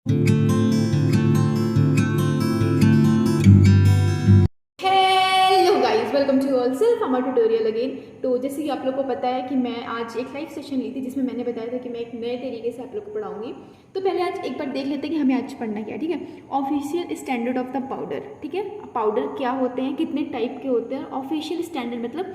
Hello guys, welcome to all self हमारा tutorial again. तो जैसे कि आप लोग को पता है कि मैं आज एक लाइव सेशन ली थी जिसमें मैंने बताया था कि मैं एक नए तरीके से आप लोग को पढ़ाऊंगी। तो पहले आज एक बार देख लेते हैं कि हमें आज पढ़ना क्या है। ठीक है, official standard of the powder. ठीक है, पाउडर क्या होते हैं, कितने टाइप के होते हैं, ऑफिशियल स्टैंडर्ड मतलब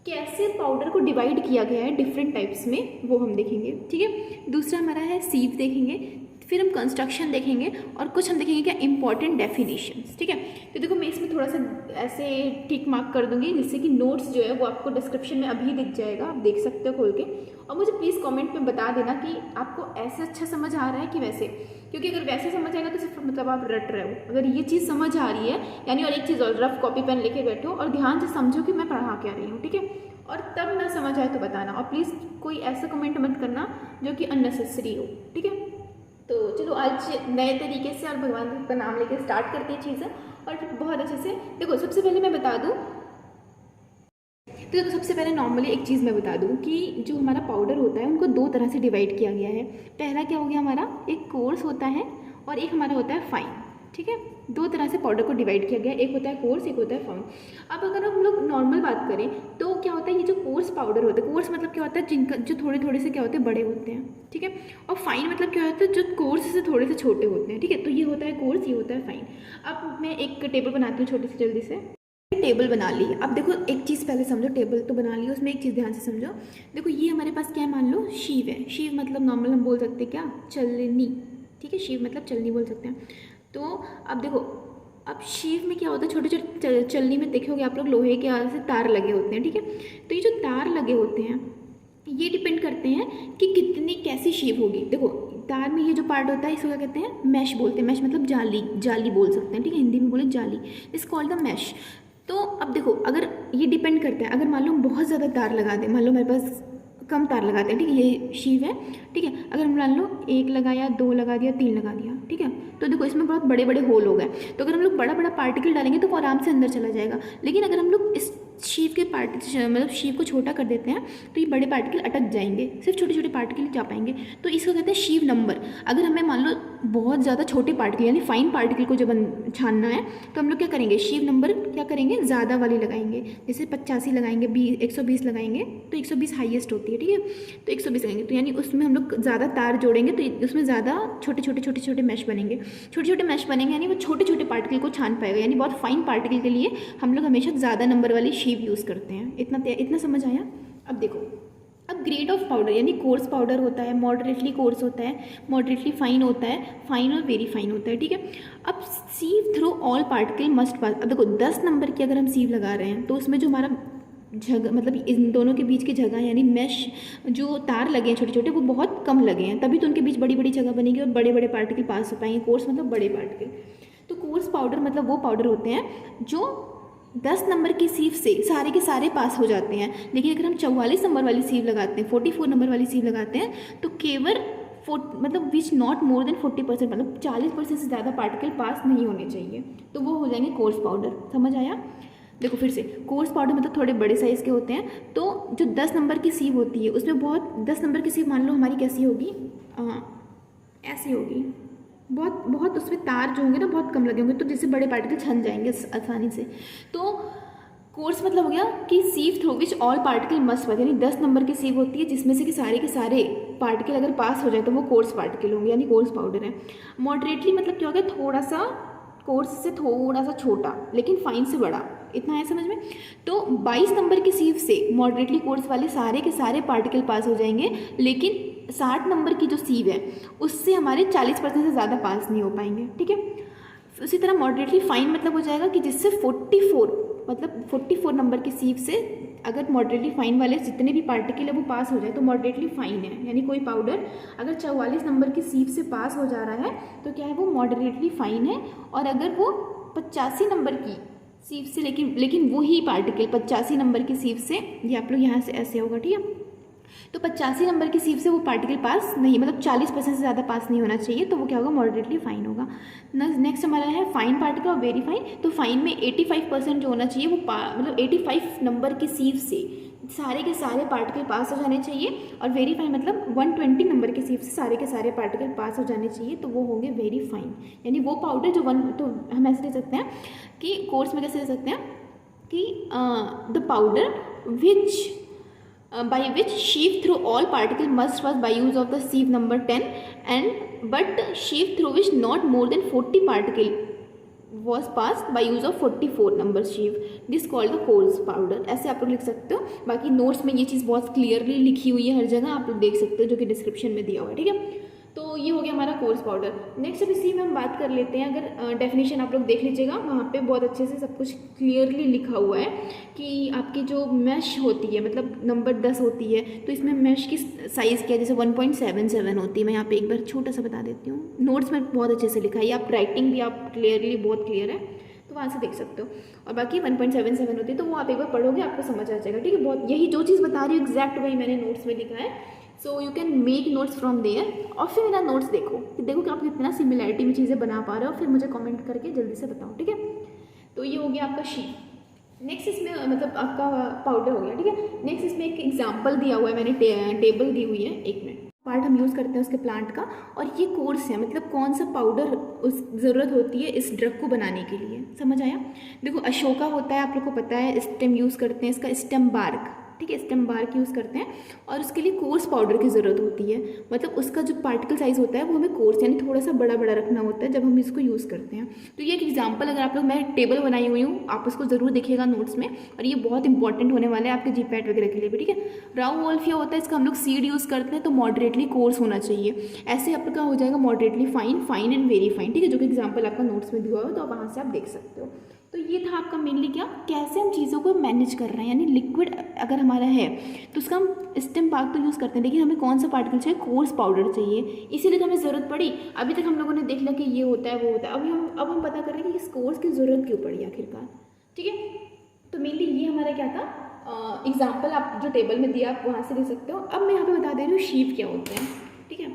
कैसे पाउडर को डिवाइड किया गया है डिफरेंट टाइप्स में, वो हम देखेंगे। ठीक है, दूसरा हमारा है सीव देखेंगे, फिर हम कंस्ट्रक्शन देखेंगे और कुछ हम देखेंगे क्या इंपॉर्टेंट डेफिनेशंस। ठीक है, तो देखो मैं इसमें थोड़ा सा ऐसे टिक मार्क कर दूंगी जिससे कि नोट्स जो है वो आपको डिस्क्रिप्शन में अभी दिख जाएगा, आप देख सकते हो खोल के। और मुझे प्लीज़ कमेंट में बता देना कि आपको ऐसे अच्छा समझ आ रहा है कि वैसे, क्योंकि अगर वैसे समझ आएगा तो सिर्फ मतलब आप रट रहे हो। अगर ये चीज़ समझ आ रही है यानी, और एक चीज़ और, रफ कॉपी पेन लेके बैठो और ध्यान से समझो कि मैं पढ़ा क्या रही हूँ। ठीक है, और तब ना समझ आए तो बताना, और प्लीज़ कोई ऐसा कमेंट मत करना जो कि अननेसेसरी हो। ठीक है, तो चलो आज नए तरीके से और भगवान का नाम लेके स्टार्ट करते हैं चीज़ें, और बहुत अच्छे से। देखो सबसे पहले मैं बता दूँ, तो देखो सबसे पहले नॉर्मली एक चीज़ मैं बता दूँ कि जो हमारा पाउडर होता है उनको दो तरह से डिवाइड किया गया है। पहला क्या हो गया हमारा, एक कोर्स होता है और एक हमारा होता है फाइन। ठीक है, दो तरह से पाउडर को डिवाइड किया गया है, एक होता है कोर्स, एक होता है फाइन। अब अगर हम लोग नॉर्मल बात करें तो क्या होता है, ये जो कोर्स पाउडर होता है, कोर्स मतलब क्या होता है, जिनका जो थोड़े थोड़े से क्या होते हैं बड़े होते हैं। ठीक है, और फाइन मतलब क्या होता है, जो कोर्स से थोड़े से छोटे होते हैं। ठीक है, तो ये होता है कोर्स, ये होता है फाइन। अब मैं एक टेबल बनाती हूँ छोटी सी, जल्दी से टेबल बना ली। अब देखो एक चीज़ पहले समझो, टेबल तो बना ली, उसमें एक चीज़ ध्यान से समझो। देखो ये हमारे पास क्या है, मान लो शीव है। शीव मतलब नॉर्मल हम बोल सकते हैं क्या, चलनी। ठीक है, शीव मतलब चलनी बोल सकते हैं। तो अब देखो, अब शीव में क्या होता है, छोटे छोटे चलनी में देखोगे आप लोग लोहे के से तार लगे होते हैं। ठीक है, तो ये जो तार लगे होते हैं ये डिपेंड करते हैं कि कितनी कैसी शीव होगी। देखो तार में ये जो पार्ट होता है इसको क्या कहते हैं, मैश बोलते हैं। मैश मतलब जाली, जाली बोल सकते हैं। ठीक है, हिंदी में बोले जाली, इस कॉल्ड द मैश। तो अब देखो अगर ये डिपेंड करता है, अगर मान लो हम बहुत ज़्यादा तार लगा दें, मान लो मेरे पास कम तार लगाते हैं। ठीक है, ये शीव है। ठीक है, अगर हम मान लो एक लगाया, दो लगा दिया, तीन लगा दिया। ठीक है, तो देखो इसमें बहुत बड़े बड़े होल हो गए। तो अगर हम लोग बड़ा बड़ा पार्टिकल डालेंगे तो वो आराम से अंदर चला जाएगा। लेकिन अगर हम लोग इस शीव के मतलब शीव को छोटा कर देते हैं तो ये बड़े पार्टिकल अटक जाएंगे, सिर्फ छोटे छोटे पार्टिकल जा पाएंगे। तो इसको कहते हैं शीव नंबर। अगर हमें मान लो बहुत ज़्यादा छोटे पार्टिकल यानी फाइन पार्टिकल को जब छानना है तो हम लोग क्या करेंगे, शीव नंबर क्या करेंगे, ज़्यादा वाली लगाएंगे। जैसे 85 लगाएंगे, 120 लगाएंगे तो 120 हाईएस्ट होती है। ठीक है, तो 120 लगाएंगे तो यानी उसमें हम लोग ज़्यादा तार जोड़ेंगे तो उसमें ज़्यादा छोटे छोटे छोटे छोटे मैश बनेंगे। छोटे छोटे मैश बनेंगे यानी वो छोटे छोटे पार्टिकल को छान पाएगा। यानी बहुत फाइन पार्टिकल के लिए हम लोग हमेशा ज़्यादा नंबर वाली शीव यूज़ करते हैं। इतना समझ आया। अब देखो, अब ग्रेड ऑफ पाउडर यानी कोर्स पाउडर होता है, मॉडरेटली कोर्स होता है, मॉडरेटली फाइन होता है, फाइन और वेरी फाइन होता है। ठीक है, अब sieve through all particle must pass. अब देखो 10 नंबर की अगर हम सीव लगा रहे हैं तो उसमें जो हमारा जगह मतलब इन दोनों के बीच की जगह यानी मैश जो तार लगे हैं छोटे छोटे वो बहुत कम लगे हैं, तभी तो उनके बीच बड़ी बड़ी जगह बनेगी और बड़े बड़े पार्टिकल पास हो पाएंगे। कोर्स मतलब बड़े पार्टिकल। तो कोर्स पाउडर मतलब वो पाउडर होते हैं जो 10 नंबर की सीव से सारे के सारे पास हो जाते हैं। लेकिन अगर हम 44 नंबर वाली सीव लगाते हैं, 44 नंबर वाली सीव लगाते हैं तो केवल मतलब विच नॉट मोर देन 40%, मतलब 40% से ज़्यादा पार्टिकल पास नहीं होने चाहिए, तो वो हो जाएंगे कोर्स पाउडर। समझ आया। देखो फिर से, कोर्स पाउडर मतलब थोड़े बड़े साइज़ के होते हैं। तो जो 10 नंबर की सीव होती है उसमें बहुत 10 नंबर की सीव मान लो हमारी कैसी होगी, ऐसी होगी, बहुत बहुत उसमें तार जो होंगे ना बहुत कम लगे होंगे, तो जिससे बड़े पार्टिकल छन जाएंगे आसानी से। तो कोर्स मतलब हो गया कि sieve through which all particle must pass, यानी 10 नंबर की सीव होती है जिसमें से कि सारे के सारे पार्टिकल अगर पास हो जाए तो वो कोर्स पार्टिकल होंगे यानी कोर्स पाउडर है। मॉडरेटली मतलब क्या हो गया, थोड़ा सा कोर्स से थोड़ा सा छोटा लेकिन फाइन से बड़ा। इतना है समझ में। तो 22 नंबर की सीव से मॉडरेटली कोर्स वाले सारे के सारे पार्टिकल पास हो जाएंगे, लेकिन 60 नंबर की जो सीव है उससे हमारे 40% से ज़्यादा पास नहीं हो पाएंगे। ठीक है, उसी तरह मॉडरेटली फाइन मतलब हो जाएगा कि जिससे 44 नंबर की सीव से अगर मॉडरेटली फाइन वाले जितने भी पार्टिकल है वो पास हो जाए तो मॉडरेटली फाइन है। यानी कोई पाउडर अगर 44 नंबर की सीव से पास हो जा रहा है तो क्या है, वो मॉडरेटली फाइन है। और अगर वो 85 नंबर की सीव से, लेकिन वही पार्टिकल 85 नंबर की सीव से, ये आप लोग यहाँ से ऐसे होगा। ठीक है, तो 85 नंबर की सीव से वो पार्टिकल पास नहीं, मतलब 40% से ज़्यादा पास नहीं होना चाहिए, तो वो क्या होगा, मॉडरेटली फाइन होगा। नेक्स्ट हमारा है फाइन पार्टिकल और वेरी फाइन। तो फाइन में 85% जो होना चाहिए वो मतलब 85 नंबर की सीव से सारे के सारे पार्टिकल पास हो जाने चाहिए, और वेरी फाइन मतलब 120 नंबर के सीव से सारे के सारे पार्टिकल पास हो जाने चाहिए, तो वो होंगे वेरी फाइन। यानी वो पाउडर जो तो हम ऐसे ले सकते हैं कि कोर्स में कैसे ले सकते हैं कि the powder which by which sieve through all particle must pass by use of the sieve number 10 and but sieve through which not more than 40 particle was passed by use of 44 number sieve, this called the coarse powder। ऐसे आप लोग लिख सकते हो। बाकी notes में ये चीज़ बहुत क्लियरली लिखी हुई है हर जगह, आप लोग देख सकते हो, जो कि डिस्क्रिप्शन में दिया हुआ है, ठीक है। तो ये हो गया हमारा कोर्स पाउडर। नेक्स्ट अब इसी में हम बात कर लेते हैं, अगर डेफिनेशन आप लोग देख लीजिएगा, वहाँ पे बहुत अच्छे से सब कुछ क्लियरली लिखा हुआ है कि आपकी जो मैश होती है मतलब नंबर 10 होती है, तो इसमें मैश की साइज़ क्या है, जैसे 1.77 होती है। मैं यहाँ पे एक बार छोटा सा बता देती हूँ, नोट्स में बहुत अच्छे से लिखा है, आप राइटिंग भी आप क्लियरली बहुत क्लियर है, तो वहाँ से देख सकते हो। और बाकी 1.77 होती है, तो वो आप एक बार पढ़ोगे आपको समझ आ जाएगा, ठीक है। बहुत यही जो चीज़ बता रही हूँ एग्जैक्ट वही मैंने नोट्स में लिखा है, so you can make notes from there. और फिर मेरा नोट्स देखो कि आप कितना सिमिलैरिटी में चीज़ें बना पा रहे हो, फिर मुझे कमेंट करके जल्दी से बताओ, ठीक है। तो ये हो गया आपका शीट। नेक्स्ट इसमें मतलब आपका पाउडर हो गया, ठीक है। नेक्स्ट इसमें एक एग्जाम्पल दिया हुआ है, मैंने टेबल दी हुई है, एक मिनट। पार्ट हम यूज़ करते हैं उसके प्लांट का, और ये कोर्स है मतलब कौन सा पाउडर उस ज़रूरत होती है इस ड्रग को बनाने के लिए, समझ आया। देखो अशोका होता है, आप लोग को पता है, स्टेम यूज़ करते हैं इसका, स्टेम बार्क, ठीक है, स्टेम बार्क यूज़ करते हैं, और उसके लिए कोर्स पाउडर की ज़रूरत होती है। मतलब उसका जो पार्टिकल साइज़ होता है वो हमें कोर्स यानी थोड़ा सा बड़ा बड़ा रखना होता है जब हम इसको यूज़ करते हैं। तो ये एक एग्जांपल, अगर आप लोग, मैं टेबल बनाई हुई हूँ, आप उसको ज़रूर देखिएगा नोट्स में, और ये बहुत इंपॉर्टेंट होने वाला है आपके जीपैट वगैरह के लिए भी, ठीक है। राउ वोल्फिया होता है, इसका हम लोग सीड यूज़ करते हैं, तो मॉडरेटली कोर्स होना चाहिए। ऐसे आप लोग का हो जाएगा moderately fine, fine and very fine, ठीक है, जो कि एग्जाम्पल आपका नोट्स में दिया हो, तो वहाँ से आप देख सकते हो। तो ये था आपका मेनली क्या, कैसे हम चीज़ों को मैनेज कर रहे हैं, यानी लिक्विड अगर हमारा है तो उसका हम स्टेम बार्क तो यूज़ करते हैं, लेकिन हमें कौन सा पार्टिकल चाहिए, कोर्स पाउडर चाहिए, इसीलिए तो हमें ज़रूरत पड़ी। अभी तक हम लोगों ने देख लिया कि ये होता है वो होता है, अब हम पता कर रहे हैं कि इस कोर्स की ज़रूरत क्यों पड़ी आखिरकार, ठीक है। तो मेनली ये हमारा क्या था एग्जाम्पल, आप जो टेबल में दिया आप वहाँ से ले सकते हो। अब मैं यहाँ पर बता दे रही हूँ शीव क्या होते हैं, ठीक है।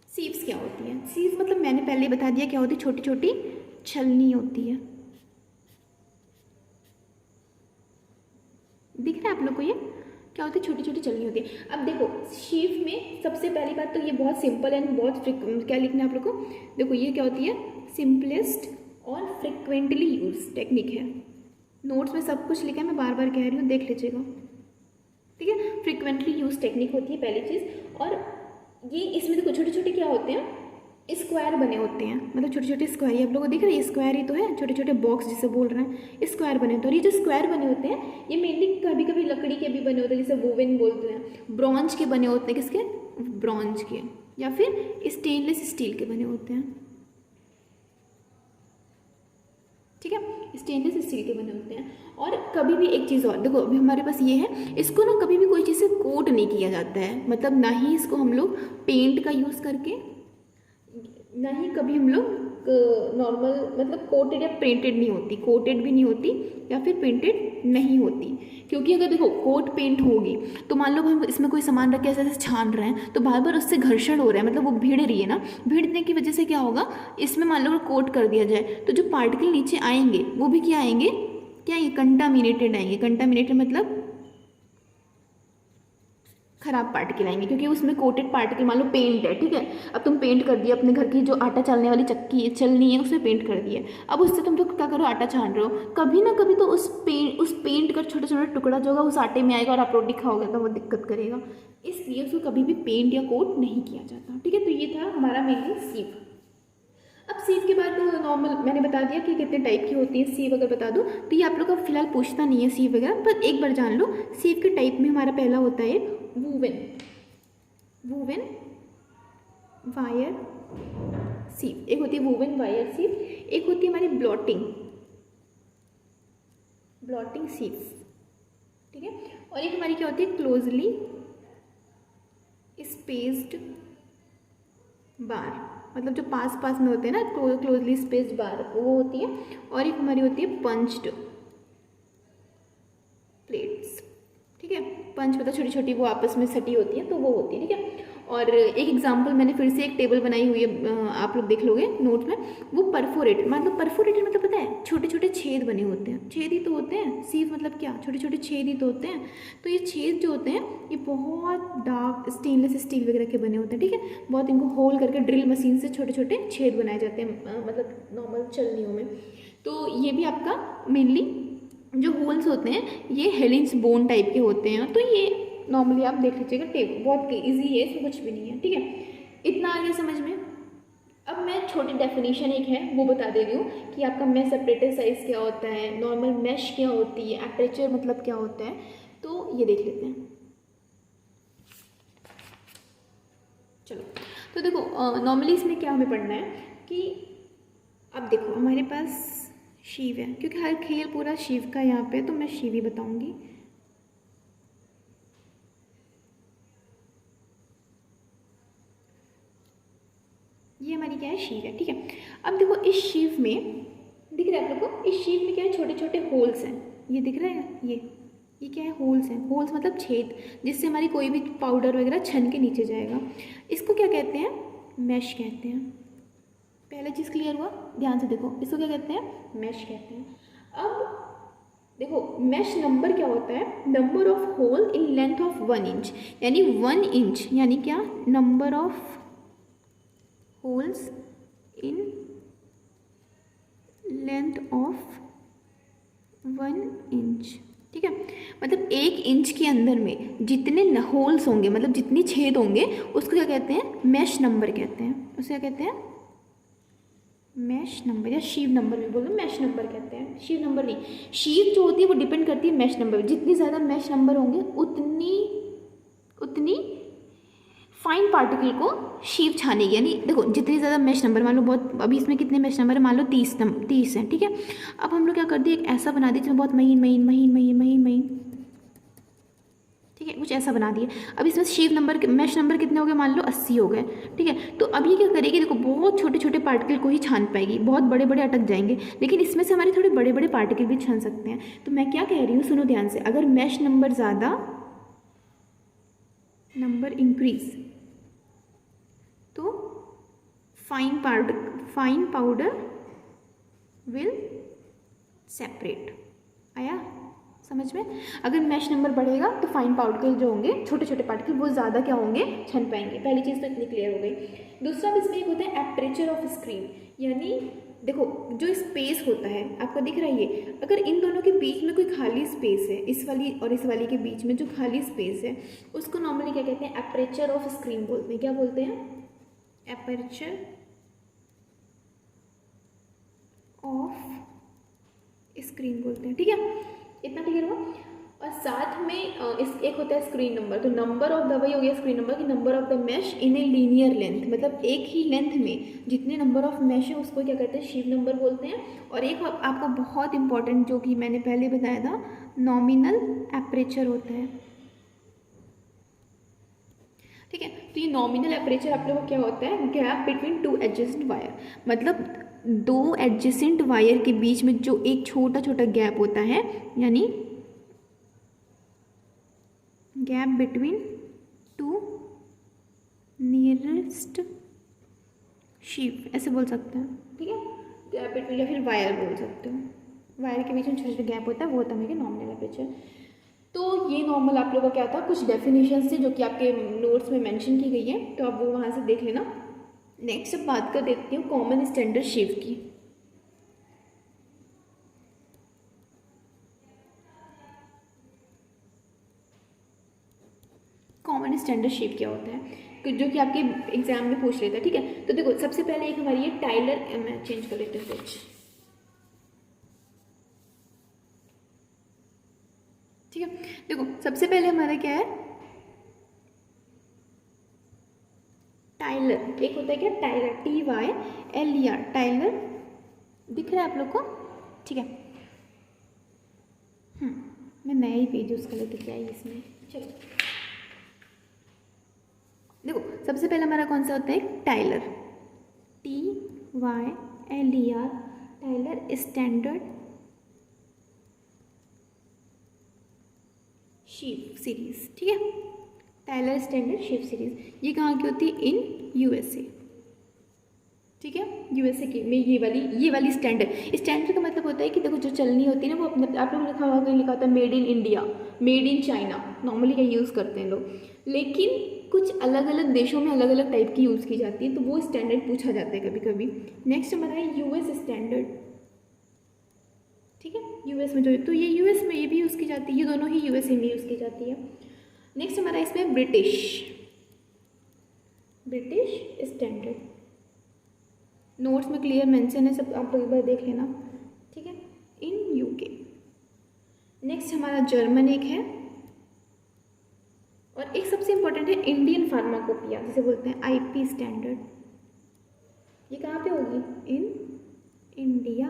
सीव्स क्या होती हैं, सीव्स मतलब मैंने पहले ही बता दिया क्या होती है, छोटी छोटी छलनी होती है, दिख रहा है आप लोग को, ये क्या होती है, छोटी छोटी छलनी होती है। अब देखो शीव में सबसे पहली बात तो ये बहुत सिंपल है, बहुत क्या लिखना है आप लोग को, देखो ये क्या होती है, सिंपलेस्ट और फ्रिक्वेंटली यूज टेक्निक है। नोट्स में सब कुछ लिखा है, मैं बार बार कह रही हूँ, देख लीजिएगा, ठीक है। फ्रिक्वेंटली यूज टेक्निक होती है पहली चीज़। और ये इसमें देखो छोटे छोटे क्या होते हैं, स्क्वायर बने होते हैं, मतलब छोटे छोटे स्क्वायर, ये आप लोगों को दिख रहा है, स्क्वायर ही तो है, छोटे छोटे बॉक्स जिसे बोल रहे हैं, स्क्वायर बने होते हैं। और ये जो स्क्वायर बने होते हैं ये मेनली कभी कभी लकड़ी के भी बने होते हैं, जैसे वोवेन बोलते हैं, ब्रॉन्ज के बने होते हैं, किसके, ब्रॉन्ज के, या फिर स्टेनलेस स्टील के बने होते हैं, ठीक है, स्टेनलेस स्टील के बने होते हैं। और कभी भी एक चीज़ और देखो, अभी हमारे पास ये है, इसको ना कभी भी कोई चीज़ से कोट नहीं किया जाता है, मतलब ना ही इसको हम लोग पेंट का यूज़ करके, ना ही कभी हम लोग नॉर्मल मतलब कोटेड या पेंटेड नहीं होती, कोटेड भी नहीं होती या फिर पेंटेड नहीं होती। क्योंकि अगर देखो कोट पेंट होगी तो मान लो हम इसमें कोई सामान रख के ऐसे ऐसे छान रहे हैं, तो बार बार उससे घर्षण हो रहा है, मतलब वो भीड़ रही है ना, भीड़ने की वजह से क्या होगा, इसमें मान लो कोट कर दिया जाए तो जो पार्टिकल नीचे आएंगे वो भी क्या आएंगे, क्या ये कंटामिनेटेड आएंगे। कंटामिनेटेड मतलब खराब पार्टिकल आएंगे, क्योंकि उसमें कोटेड पार्टिकल, मान लो पेंट है, ठीक है, अब तुम पेंट कर दिया अपने घर की जो आटा चालने वाली चक्की चलनी है उसमें पेंट कर दिया, अब उससे तुम लोग क्या करो, आटा छान रहे हो, कभी ना कभी तो उस पेंट का छोटा छोटा टुकड़ा जो होगा उस आटे में आएगा और आप रोटी खाओगे तो वो दिक्कत करेगा, इसलिए उसको कभी भी पेंट या कोट नहीं किया जाता, ठीक है। तो ये था हमारा मेनली सीव। अब सीव के बाद नॉर्मल मैंने बता दिया कि कितने टाइप की होती है सीव, अगर बता दूं तो ये आप लोग का फिलहाल पूछता नहीं है सीव वगैरह, पर एक बार जान लो सीव के टाइप में हमारा पहला होता है वूवेन वायर सीव, एक होती है वूवेन वायर सीव, एक होती है हमारी ब्लॉटिंग सीव, ठीक है। और एक हमारी क्या होती है क्लोजली स्पेस्ड बार, मतलब जो पास पास में होते हैं ना, क्लोजली स्पेस्ड बार वो होती है। और एक हमारी होती है पंच्ड प्लेट्स, ठीक है, पंच मतलब छोटी छोटी वो आपस में सटी होती है तो वो होती है, ठीक है। और एक एग्जांपल मैंने फिर से एक टेबल बनाई हुई है, आप लोग देख लोगे नोट में, वो परफोरेट मतलब परफोरेटेड मतलब पता है, छोटे छोटे छेद बने होते हैं, छेद ही तो होते हैं, सीव मतलब क्या, छोटे छोटे छेद ही तो होते हैं। तो ये छेद जो होते हैं ये बहुत डार्क स्टेनलेस स्टील वगैरह के बने होते हैं, ठीक है, बहुत इनको होल करके ड्रिल मशीन से छोटे छोटे छेद बनाए जाते हैं, मतलब नॉर्मल चलनियों में। तो ये भी आपका मेनली जो होल्स होते हैं ये हेलिंग्स बोन टाइप के होते हैं। तो ये नॉर्मली आप देख लीजिएगा, टेप बहुत इजी है, इसमें कुछ भी नहीं है, ठीक है। इतना आ गया समझ में। अब मैं छोटी डेफिनेशन एक है वो बता दे रही हूँ कि आपका मैश सेपरेटर साइज क्या होता है, नॉर्मल मैश क्या होती है, एपरेचर मतलब क्या होता है। तो ये देख लेते हैं। चलो, तो देखो नॉर्मली इसमें क्या हमें पढ़ना है कि अब देखो हमारे पास शिव है, क्योंकि हर खेल पूरा शिव का यहाँ पे, तो मैं शिव ही बताऊंगी। ये हमारी क्या है, शिव है, ठीक है। अब देखो इस शिव में दिख रहा है आप लोग को, इस शिव में क्या है, छोटे छोटे होल्स हैं, ये दिख रहा है, ये क्या है, होल्स हैं। होल्स मतलब छेद, जिससे हमारी कोई भी पाउडर वगैरह छन के नीचे जाएगा। इसको क्या कहते हैं, मैश कहते हैं। पहला चीज़ क्लियर हुआ, ध्यान से देखो, इसको क्या कहते हैं, मैश कहते हैं। अब देखो मैश नंबर क्या होता है, number of hole in length of 1 inch, यानी 1 इंच यानी क्या, number of holes in length of 1 inch, ठीक है। मतलब 1 इंच के अंदर में जितने होल्स होंगे, मतलब जितनी छेद होंगे, उसको क्या कहते हैं, मैश नंबर कहते हैं। उसे क्या कहते हैं, मैश नंबर, या शीव नंबर भी बोलो, मैश नंबर कहते हैं, शीव नंबर नहीं। शीव जो होती है वो डिपेंड करती है मैश नंबर, जितनी ज़्यादा मैश नंबर होंगे उतनी फाइन पार्टिकल को शीव छानेगी। यानी देखो जितनी ज़्यादा मैश नंबर, मान लो बहुत, अभी इसमें कितने मैश नंबर है, मान लो 30 है, ठीक है। अब हम लोग क्या कर दिए, एक ऐसा बना दिए जिसमें बहुत महीन महीन महीन महीन महीन महीन, ठीक है, कुछ ऐसा बना दिए। अब इसमें शीव नंबर, मैश नंबर कितने हो गए, मान लो 80 हो गए, ठीक है। तो अब ये क्या करेगी, देखो बहुत छोटे छोटे पार्टिकल को ही छान पाएगी, बहुत बड़े बड़े अटक जाएंगे, लेकिन इसमें से हमारे थोड़े बड़े बड़े पार्टिकल भी छान सकते हैं। तो मैं क्या कह रही हूँ, सुनो ध्यान से, अगर मैश नंबर ज़्यादा, नंबर इंक्रीज, तो फाइन पाउडर विल सेपरेट। आया समझ में। अगर मैश नंबर बढ़ेगा तो फाइन पार्टिकल जो होंगे, छोटे छोटे पार्टिकल, वो ज़्यादा क्या होंगे, छन पाएंगे। पहली चीज़ तो इतनी क्लियर हो गई। दूसरा इसमें एक होता है एपरेचर ऑफ स्क्रीन, यानी देखो जो स्पेस होता है आपको दिख रहा है, ये अगर इन दोनों के बीच में कोई खाली स्पेस है, इस वाली और इस वाली के बीच में जो खाली स्पेस है, उसको नॉर्मली क्या कहते हैं, एपरेचर ऑफ स्क्रीन बोलते हैं। क्या बोलते हैं, एपरेचर ऑफ स्क्रीन बोलते हैं, ठीक है। इतना क्लियर हुआ। और साथ में इस एक होता है स्क्रीन नंबर। तो नंबर ऑफ द, वही हो गया स्क्रीन नंबर की, number of the mash in a linear length, मतलब एक ही लेंथ में जितने नंबर ऑफ मैश है उसको क्या कहते हैं, शीव नंबर बोलते हैं। और एक आपको बहुत इंपॉर्टेंट जो कि मैंने पहले बताया था, नॉमिनल एपरेचर होता है, ठीक है। तो ये नॉमिनल एपरेचर आप लोगों को क्या होता है, गैप बिटवीन 2 एडजेसेंट वायर, मतलब 2 एडजेसेंट वायर के बीच में जो एक छोटा छोटा गैप होता है, यानी गैप बिटवीन 2 नियरेस्ट शीव, ऐसे बोल सकते हैं, ठीक है। गैप बिटवीन, या फिर वायर बोल सकते हो, वायर के बीच में छोटा छोटा गैप होता है, वो होता है मेरे नॉमिनल एपरेचर। तो ये नॉर्मल आप लोगों का क्या था, कुछ डेफिनेशन थी जो कि आपके नोट्स में मेंशन की गई है, तो आप वो वहाँ से देख लेना। नेक्स्ट अब बात कर देती हूँ कॉमन स्टैंडर्ड शीव की। कॉमन स्टैंडर्ड शीव क्या होता है, जो कि आपके एग्जाम में पूछ लेता है, ठीक है। तो देखो सबसे पहले एक हमारी है टाइलर, मैं चेंज कर लेती हूँ कुछ, ठीक है। देखो सबसे पहले हमारा क्या है, टाइलर। एक होता है क्या, टाइलर, TYLER, टाइलर, दिख रहा है आप लोग को, ठीक है। मैं नया ही पेज यूज़ कर लेती, क्या है इसमें, चलो। देखो सबसे पहले हमारा कौन सा होता है, Tyler, TYLER, Tyler standard sieve series, ठीक है। Tyler standard sieve series. ये कहाँ की होती है? In USA. ठीक है, यूएसए की में ये वाली स्टैंडर्ड का मतलब होता है कि देखो जो चलनी होती है ना वो अपने, आप लोग लिखा हुआ कहीं लिखा होता है made in India, made in China, normally क्या यूज़ करते हैं लोग, लेकिन कुछ अलग अलग देशों में अलग अलग टाइप की यूज़ की जाती है, तो वो स्टैंडर्ड पूछा जाता है कभी कभी। नेक्स्ट हमारा है यूएस स्टैंडर्ड। ठीक है, यूएस में जो है तो ये यूएस में ये भी यूज़ की जाती है, ये दोनों ही यूएसए में यूज़ की जाती है। नेक्स्ट हमारा इसमें ब्रिटिश स्टैंडर्ड। नोट्स में क्लियर मेंशन है, सब आप लोग एक बार देख लेना। ठीक है, इन यूके। नेक्स्ट हमारा जर्मन एक है, और एक सबसे इम्पोर्टेंट है इंडियन फार्माकोपिया, जिसे बोलते हैं आईपी स्टैंडर्ड। ये कहाँ पे होगी? In India.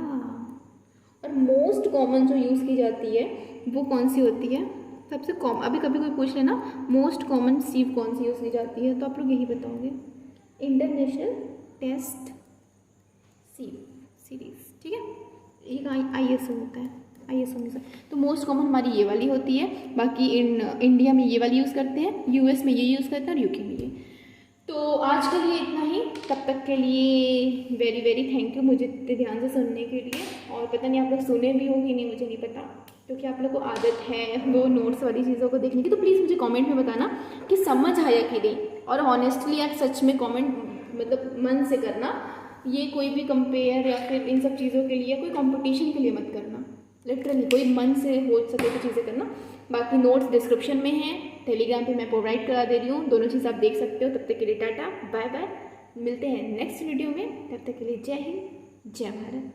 और मोस्ट कॉमन जो यूज़ की जाती है वो कौन सी होती है? सबसे कॉमन, अभी कभी कोई पूछ लेना मोस्ट कॉमन सीव कौन सी यूज़ की जाती है, तो आप लोग यही बताओगे, इंटरनेशनल टेस्ट सीरीज। ठीक है, एक ISO होता है, ISO में से तो मोस्ट कॉमन हमारी ये वाली होती है। बाकी इंडिया में ये वाली यूज़ करते हैं, यूएस में ये यूज़ करते हैं, और यूके में ये। तो आज के लिए इतना ही, तब तक के लिए वेरी वेरी थैंक यू मुझे इतने ध्यान से सुनने के लिए। और पता नहीं आप लोग सुने भी हो कि नहीं, मुझे नहीं पता, क्योंकि आप लोग को आदत है वो नोट्स वाली चीज़ों को देखने की। तो प्लीज़ मुझे कमेंट में बताना कि समझ आया कि नहीं, और ऑनेस्टली आप सच में कमेंट मतलब मन से करना। ये कोई भी कंपेयर या फिर इन सब चीज़ों के लिए, कोई कंपटीशन के लिए मत करना, लिटरली कोई मन से हो सके तो चीज़ें करना। बाकी नोट्स डिस्क्रिप्शन में हैं, टेलीग्राम पे मैं प्रोवाइड करा दे रही हूँ, दोनों चीज़ आप देख सकते हो। तब तक के लिए टाटा बाय बाय, मिलते हैं नेक्स्ट वीडियो में, तब तक के लिए जय हिंद जय भारत।